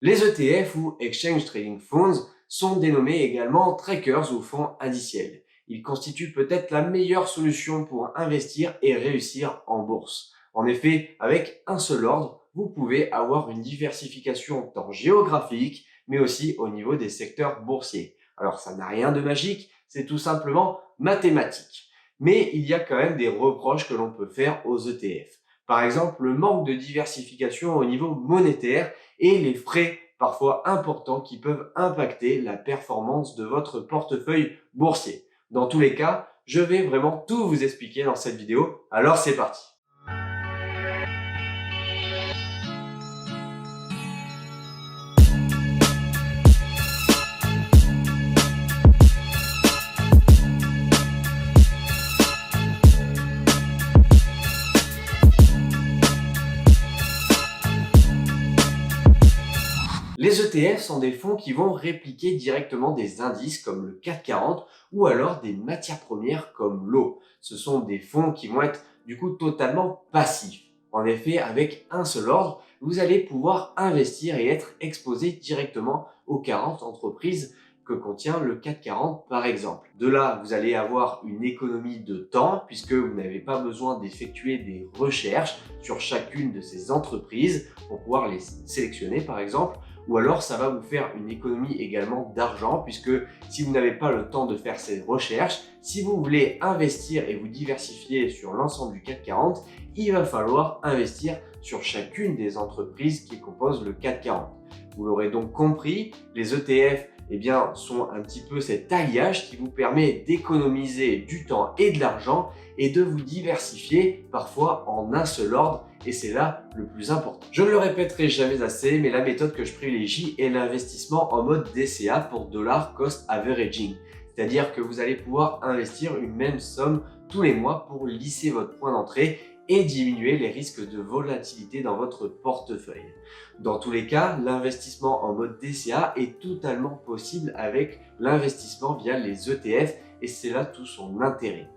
Les ETF ou Exchange Trading Funds sont dénommés également trackers ou fonds indiciels. Ils constituent peut-être la meilleure solution pour investir et réussir en bourse. En effet, avec un seul ordre, vous pouvez avoir une diversification tant géographique, mais aussi au niveau des secteurs boursiers. Alors ça n'a rien de magique, c'est tout simplement mathématique. Mais il y a quand même des reproches que l'on peut faire aux ETF. Par exemple, le manque de diversification au niveau monétaire et les frais parfois importants qui peuvent impacter la performance de votre portefeuille boursier. Dans tous les cas, je vais vraiment tout vous expliquer dans cette vidéo, alors c'est parti. Les ETF sont des fonds qui vont répliquer directement des indices comme le CAC 40 ou alors des matières premières comme l'eau. Ce sont des fonds qui vont être du coup totalement passifs. En effet, avec un seul ordre, vous allez pouvoir investir et être exposé directement aux 40 entreprises que contient le CAC 40 par exemple. De là, vous allez avoir une économie de temps puisque vous n'avez pas besoin d'effectuer des recherches sur chacune de ces entreprises pour pouvoir les sélectionner par exemple. Ou alors ça va vous faire une économie également d'argent puisque si vous n'avez pas le temps de faire ces recherches, si vous voulez investir et vous diversifier sur l'ensemble du CAC 40, il va falloir investir sur chacune des entreprises qui composent le CAC 40. Vous l'aurez donc compris, les ETF sont un petit peu cet alliage qui vous permet d'économiser du temps et de l'argent et de vous diversifier parfois en un seul ordre. Et c'est là le plus important. Je ne le répéterai jamais assez, mais la méthode que je privilégie est l'investissement en mode DCA pour Dollar Cost Averaging. C'est-à-dire que vous allez pouvoir investir une même somme tous les mois pour lisser votre point d'entrée et diminuer les risques de volatilité dans votre portefeuille. Dans tous les cas, l'investissement en mode DCA est totalement possible avec l'investissement via les ETF et c'est là tout son intérêt.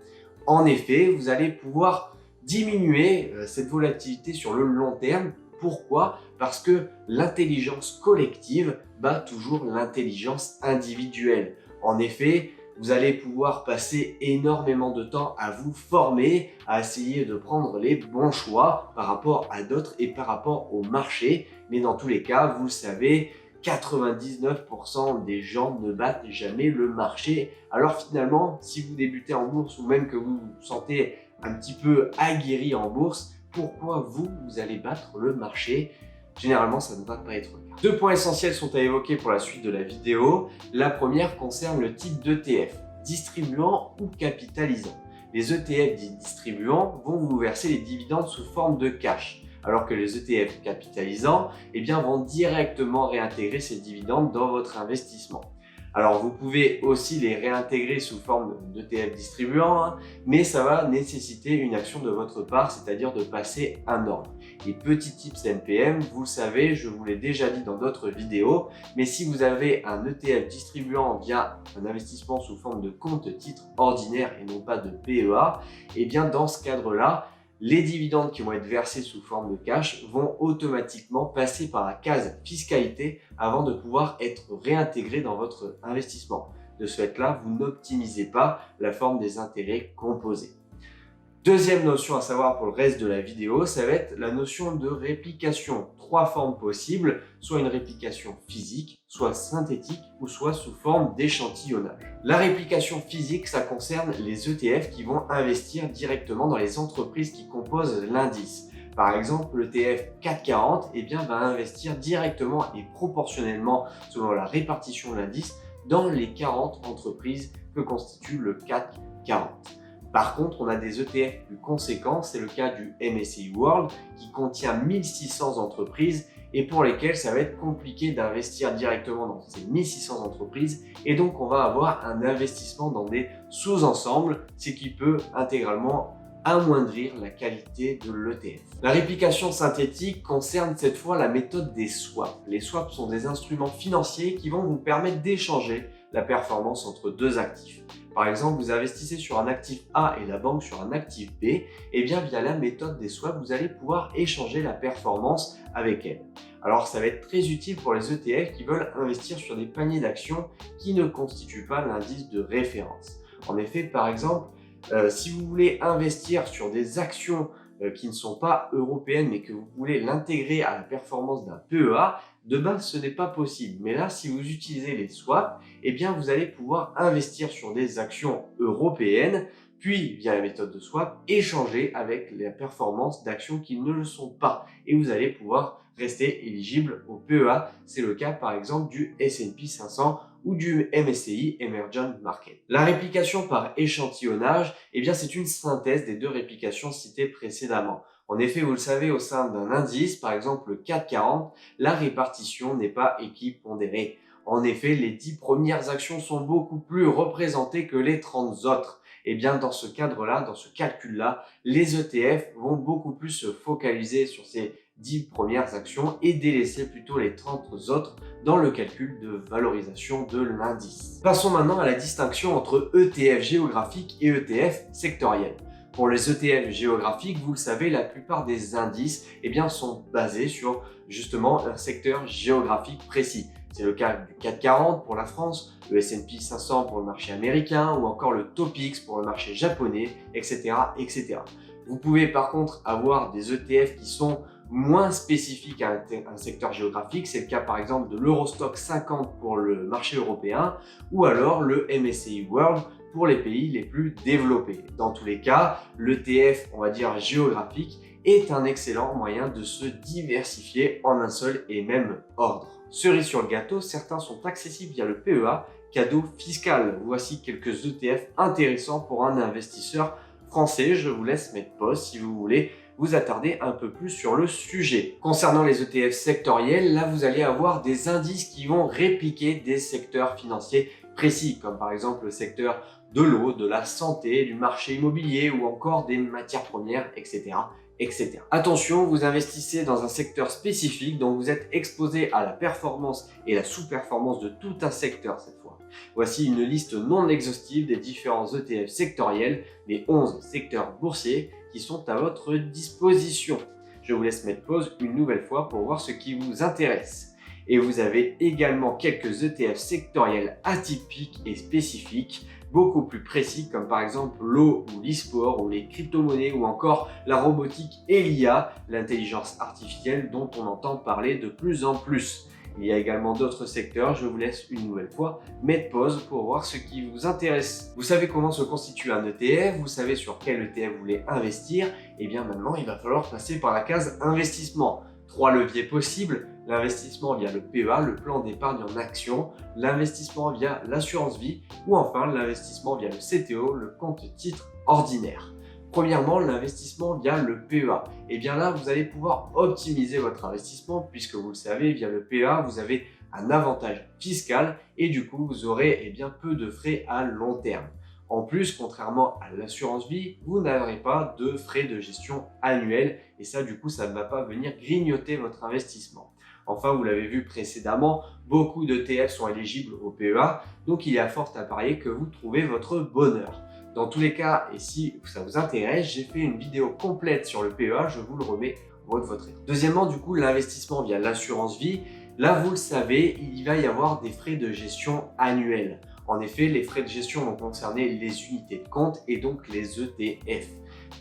En effet, vous allez pouvoir diminuer cette volatilité sur le long terme. Pourquoi? Parce que l'intelligence collective bat toujours l'intelligence individuelle. En effet, vous allez pouvoir passer énormément de temps à vous former, à essayer de prendre les bons choix par rapport à d'autres et par rapport au marché. Mais dans tous les cas, vous le savez, 99% des gens ne battent jamais le marché. Alors finalement, si vous débutez en bourse ou même que vous vous sentez un petit peu aguerri en bourse, pourquoi vous allez battre le marché? Généralement, ça ne va pas être le cas. Deux points essentiels sont à évoquer pour la suite de la vidéo. La première concerne le type d'ETF, distribuant ou capitalisant. Les ETF dits distribuants vont vous verser les dividendes sous forme de cash, alors que les ETF capitalisants vont directement réintégrer ces dividendes dans votre investissement. Alors vous pouvez aussi les réintégrer sous forme d'ETF distribuants, mais ça va nécessiter une action de votre part, c'est-à-dire de passer un ordre. Et petit tips NPM, vous le savez, je vous l'ai déjà dit dans d'autres vidéos, mais si vous avez un ETF distribuant via un investissement sous forme de compte titre ordinaire et non pas de PEA, dans ce cadre-là, les dividendes qui vont être versés sous forme de cash vont automatiquement passer par la case fiscalité avant de pouvoir être réintégrés dans votre investissement. De ce fait-là, vous n'optimisez pas la forme des intérêts composés. Deuxième notion à savoir pour le reste de la vidéo, ça va être la notion de réplication. Trois formes possibles, soit une réplication physique, soit synthétique ou soit sous forme d'échantillonnage. La réplication physique, ça concerne les ETF qui vont investir directement dans les entreprises qui composent l'indice. Par exemple, l'ETF CAC 40 va investir directement et proportionnellement selon la répartition de l'indice dans les 40 entreprises que constitue le CAC 40. Par contre, on a des ETF plus conséquents, c'est le cas du MSCI World qui contient 1600 entreprises et pour lesquelles ça va être compliqué d'investir directement dans ces 1600 entreprises et donc on va avoir un investissement dans des sous-ensembles, ce qui peut intégralement amoindrir la qualité de l'ETF. La réplication synthétique concerne cette fois la méthode des swaps. Les swaps sont des instruments financiers qui vont vous permettre d'échanger la performance entre deux actifs. Par exemple, vous investissez sur un actif A et la banque sur un actif B, via la méthode des swaps, vous allez pouvoir échanger la performance avec elle. Alors ça va être très utile pour les ETF qui veulent investir sur des paniers d'actions qui ne constituent pas l'indice de référence. En effet, par exemple, si vous voulez investir sur des actions qui ne sont pas européennes mais que vous voulez l'intégrer à la performance d'un PEA, de base ce n'est pas possible. Mais là, si vous utilisez les swaps, eh bien vous allez pouvoir investir sur des actions européennes, puis via la méthode de swap, échanger avec les performances d'actions qui ne le sont pas. Et vous allez pouvoir rester éligible au PEA. C'est le cas par exemple du S&P 500 ou du MSCI Emerging Market. La réplication par échantillonnage, eh bien c'est une synthèse des deux réplications citées précédemment. En effet, vous le savez, au sein d'un indice, par exemple le CAC 40, la répartition n'est pas équipondérée. En effet, les 10 premières actions sont beaucoup plus représentées que les 30 autres. Et bien dans ce cadre-là, dans ce calcul-là, les ETF vont beaucoup plus se focaliser sur ces 10 premières actions et délaisser plutôt les 30 autres dans le calcul de valorisation de l'indice. Passons maintenant à la distinction entre ETF géographique et ETF sectoriel. Pour les ETF géographiques, vous le savez, la plupart des indices sont basés sur justement un secteur géographique précis. C'est le cas du CAC 40 pour la France, le S&P 500 pour le marché américain ou encore le TOPIX pour le marché japonais, etc., etc. Vous pouvez par contre avoir des ETF qui sont moins spécifiques à un secteur géographique. C'est le cas par exemple de l'Eurostoxx 50 pour le marché européen ou alors le MSCI World pour les pays les plus développés. Dans tous les cas, l'ETF, on va dire géographique, est un excellent moyen de se diversifier en un seul et même ordre. Cerise sur le gâteau, certains sont accessibles via le PEA, cadeau fiscal. Voici quelques ETF intéressants pour un investisseur français. Je vous laisse mettre pause si vous voulez vous attarder un peu plus sur le sujet. Concernant les ETF sectoriels, là vous allez avoir des indices qui vont répliquer des secteurs financiers précis, comme par exemple le secteur de l'eau, de la santé, du marché immobilier ou encore des matières premières, etc. etc. Attention, vous investissez dans un secteur spécifique dont vous êtes exposé à la performance et la sous-performance de tout un secteur cette fois. Voici une liste non exhaustive des différents ETF sectoriels, les 11 secteurs boursiers qui sont à votre disposition. Je vous laisse mettre pause une nouvelle fois pour voir ce qui vous intéresse. Et vous avez également quelques ETF sectoriels atypiques et spécifiques, beaucoup plus précis comme par exemple l'eau ou l'e-sport ou les crypto-monnaies ou encore la robotique et l'IA, l'intelligence artificielle dont on entend parler de plus en plus. Il y a également d'autres secteurs, je vous laisse une nouvelle fois mettre pause pour voir ce qui vous intéresse. Vous savez comment se constitue un ETF, vous savez sur quel ETF vous voulez investir, et bien maintenant il va falloir passer par la case investissement. 3 leviers possibles, l'investissement via le PEA, le plan d'épargne en action, l'investissement via l'assurance vie ou enfin l'investissement via le CTO, le compte titre ordinaire. Premièrement, l'investissement via le PEA. Et bien là, vous allez pouvoir optimiser votre investissement puisque vous le savez, via le PEA, vous avez un avantage fiscal et du coup, vous aurez peu de frais à long terme. En plus, contrairement à l'assurance vie, vous n'aurez pas de frais de gestion annuels et ça, du coup, ça ne va pas venir grignoter votre investissement. Enfin, vous l'avez vu précédemment, beaucoup d'ETF sont éligibles au PEA, donc il y a fort à parier que vous trouvez votre bonheur. Dans tous les cas, et si ça vous intéresse, j'ai fait une vidéo complète sur le PEA, je vous le remets au de votre écran. Deuxièmement, du coup, l'investissement via l'assurance vie, là, vous le savez, il va y avoir des frais de gestion annuels. En effet, les frais de gestion vont concerner les unités de compte et donc les ETF.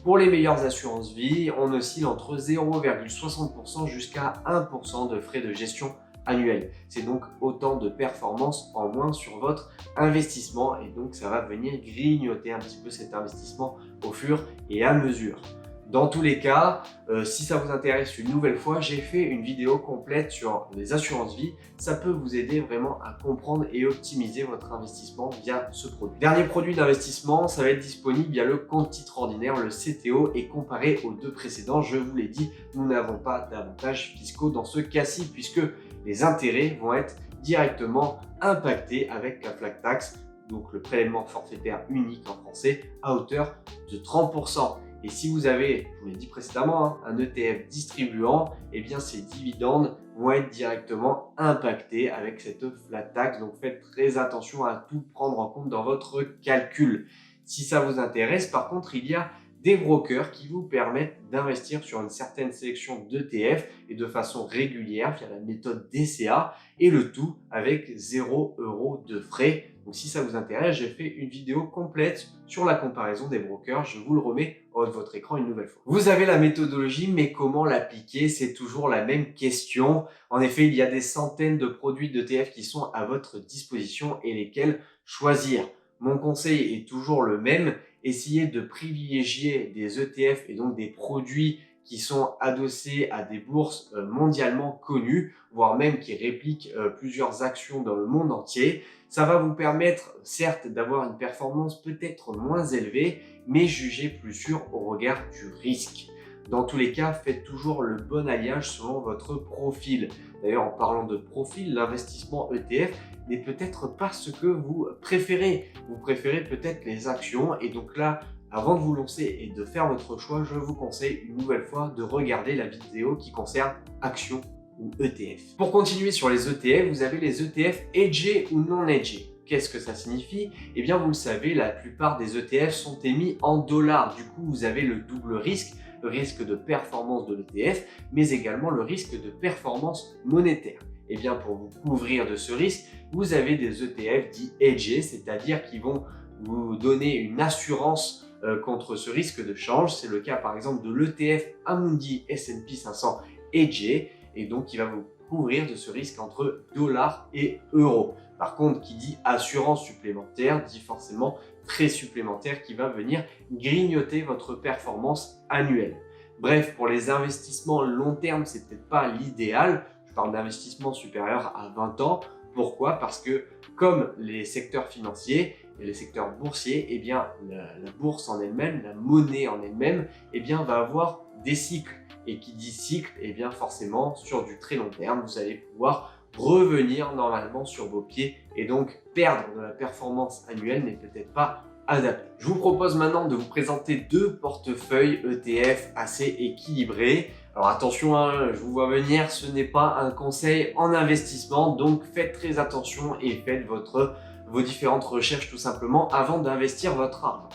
Pour les meilleures assurances vie, on oscille entre 0,60% jusqu'à 1% de frais de gestion annuels. C'est donc autant de performances en moins sur votre investissement et donc ça va venir grignoter un petit peu cet investissement au fur et à mesure. Dans tous les cas, si ça vous intéresse une nouvelle fois, j'ai fait une vidéo complète sur les assurances vie. Ça peut vous aider vraiment à comprendre et optimiser votre investissement via ce produit. Dernier produit d'investissement, ça va être disponible via le compte titre ordinaire, le CTO, et comparé aux deux précédents, je vous l'ai dit, nous n'avons pas d'avantages fiscaux dans ce cas-ci puisque les intérêts vont être directement impactés avec la flat tax, donc le prélèvement forfaitaire unique en français, à hauteur de 30%. Et si vous avez, je vous l'ai dit précédemment, un ETF distribuant, eh bien ces dividendes vont être directement impactés avec cette flat tax. Donc faites très attention à tout prendre en compte dans votre calcul. Si ça vous intéresse, par contre, il y a des brokers qui vous permettent d'investir sur une certaine sélection d'ETF et de façon régulière via la méthode DCA et le tout avec 0 € de frais. Donc si ça vous intéresse, j'ai fait une vidéo complète sur la comparaison des brokers. Je vous le remets en haut de votre écran une nouvelle fois. Vous avez la méthodologie, mais comment l'appliquer? C'est toujours la même question. En effet, il y a des centaines de produits d'ETF qui sont à votre disposition et lesquels choisir. Mon conseil est toujours le même. Essayez de privilégier des ETF et donc des produits qui sont adossés à des bourses mondialement connues, voire même qui répliquent plusieurs actions dans le monde entier. Ça va vous permettre, certes, d'avoir une performance peut-être moins élevée, mais jugée plus sûre au regard du risque. Dans tous les cas, faites toujours le bon alliage selon votre profil. D'ailleurs, en parlant de profil, l'investissement ETF n'est peut-être pas ce que vous préférez. Vous préférez peut-être les actions et donc là, avant de vous lancer et de faire votre choix, je vous conseille une nouvelle fois de regarder la vidéo qui concerne actions ou ETF. Pour continuer sur les ETF, vous avez les ETF hedgés ou non hedgés. Qu'est-ce que ça signifie? Eh bien, vous le savez, la plupart des ETF sont émis en dollars. Du coup, vous avez le double risque, le risque de performance de l'ETF, mais également le risque de performance monétaire. Eh bien, pour vous couvrir de ce risque, vous avez des ETF dits hedgés, c'est-à-dire qui vont vous donner une assurance contre ce risque de change. C'est le cas par exemple de l'ETF Amundi S&P 500 hedgé et donc qui va vous couvrir de ce risque entre dollars et euros. Par contre, qui dit assurance supplémentaire dit forcément frais supplémentaires qui va venir grignoter votre performance annuelle. Bref, pour les investissements long terme, c'est peut-être pas l'idéal. Je parle d'investissements supérieurs à 20 ans. Pourquoi? Parce que comme les secteurs financiers et les secteurs boursiers, eh bien, la bourse en elle-même, la monnaie en elle-même, eh bien, va avoir des cycles. Et qui dit cycle, eh bien, forcément, sur du très long terme, vous allez pouvoir revenir normalement sur vos pieds et donc perdre de la performance annuelle n'est peut-être pas adapté. Je vous propose maintenant de vous présenter deux portefeuilles ETF assez équilibrés. Alors attention, je vous vois venir, ce n'est pas un conseil en investissement, donc faites très attention et faites vos différentes recherches tout simplement avant d'investir votre argent.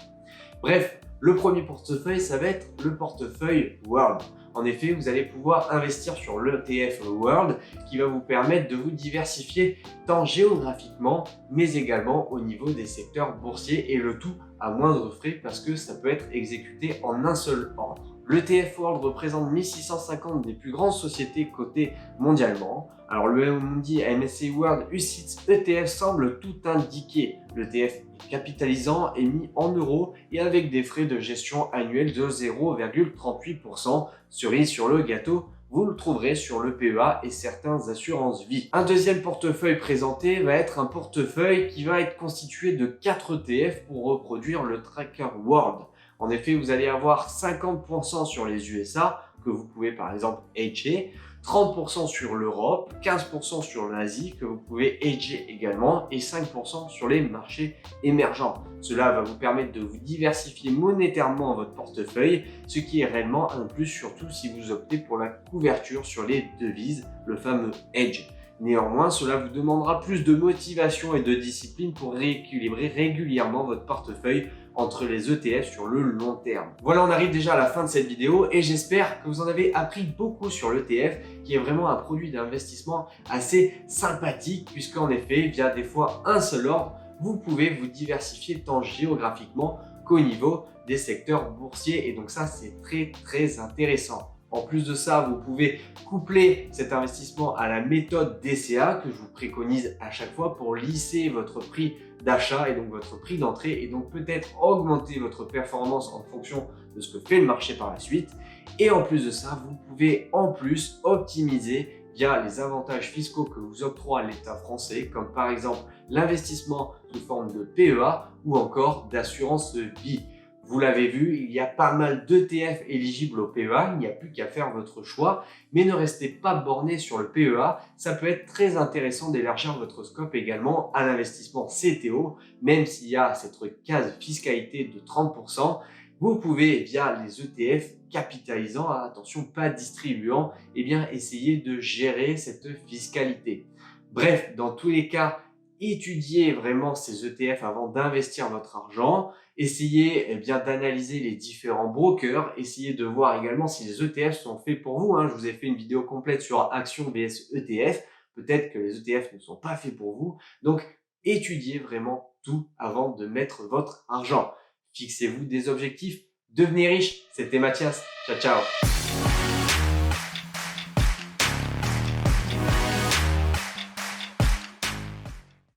Bref, le premier portefeuille, ça va être le portefeuille World. En effet, vous allez pouvoir investir sur l'ETF World qui va vous permettre de vous diversifier tant géographiquement mais également au niveau des secteurs boursiers et le tout à moindre frais parce que ça peut être exécuté en un seul ordre. L'ETF World représente 1650 des plus grandes sociétés cotées mondialement. Alors le Amundi MSCI World UCITS ETF semble tout indiquer. L'ETF est capitalisant, émis en euros et avec des frais de gestion annuels de 0,38%. Cerise sur le gâteau, vous le trouverez sur le PEA et certaines assurances vie. Un deuxième portefeuille présenté va être un portefeuille qui va être constitué de 4 ETF pour reproduire le Tracker World. En effet, vous allez avoir 50% sur les USA, que vous pouvez par exemple hedger, 30% sur l'Europe, 15% sur l'Asie, que vous pouvez hedger également, et 5% sur les marchés émergents. Cela va vous permettre de vous diversifier monétairement votre portefeuille, ce qui est réellement un plus, surtout si vous optez pour la couverture sur les devises, le fameux hedge. Néanmoins, cela vous demandera plus de motivation et de discipline pour rééquilibrer régulièrement votre portefeuille entre les ETF sur le long terme. Voilà, on arrive déjà à la fin de cette vidéo et j'espère que vous en avez appris beaucoup sur l'ETF qui est vraiment un produit d'investissement assez sympathique puisqu'en effet, via des fois un seul ordre, vous pouvez vous diversifier tant géographiquement qu'au niveau des secteurs boursiers et donc ça, c'est très intéressant. En plus de ça, vous pouvez coupler cet investissement à la méthode DCA que je vous préconise à chaque fois pour lisser votre prix d'achat et donc votre prix d'entrée et donc peut-être augmenter votre performance en fonction de ce que fait le marché par la suite. Et en plus de ça, vous pouvez en plus optimiser via les avantages fiscaux que vous octroie l'État français, comme par exemple l'investissement sous forme de PEA ou encore d'assurance vie. Vous l'avez vu, il y a pas mal d'ETF éligibles au PEA, il n'y a plus qu'à faire votre choix, mais ne restez pas borné sur le PEA, ça peut être très intéressant d'élargir votre scope également à l'investissement CTO, même s'il y a cette case fiscalité de 30%, vous pouvez via les ETF capitalisants, attention pas distribuants, eh bien essayer de gérer cette fiscalité. Bref, dans tous les cas, étudiez vraiment ces ETF avant d'investir votre argent. Essayez bien d'analyser les différents brokers. Essayez de voir également si les ETF sont faits pour vous. Je vous ai fait une vidéo complète sur actions vs ETF. Peut-être que les ETF ne sont pas faits pour vous. Donc, étudiez vraiment tout avant de mettre votre argent. Fixez-vous des objectifs. Devenez riche. C'était Mathias. Ciao, ciao.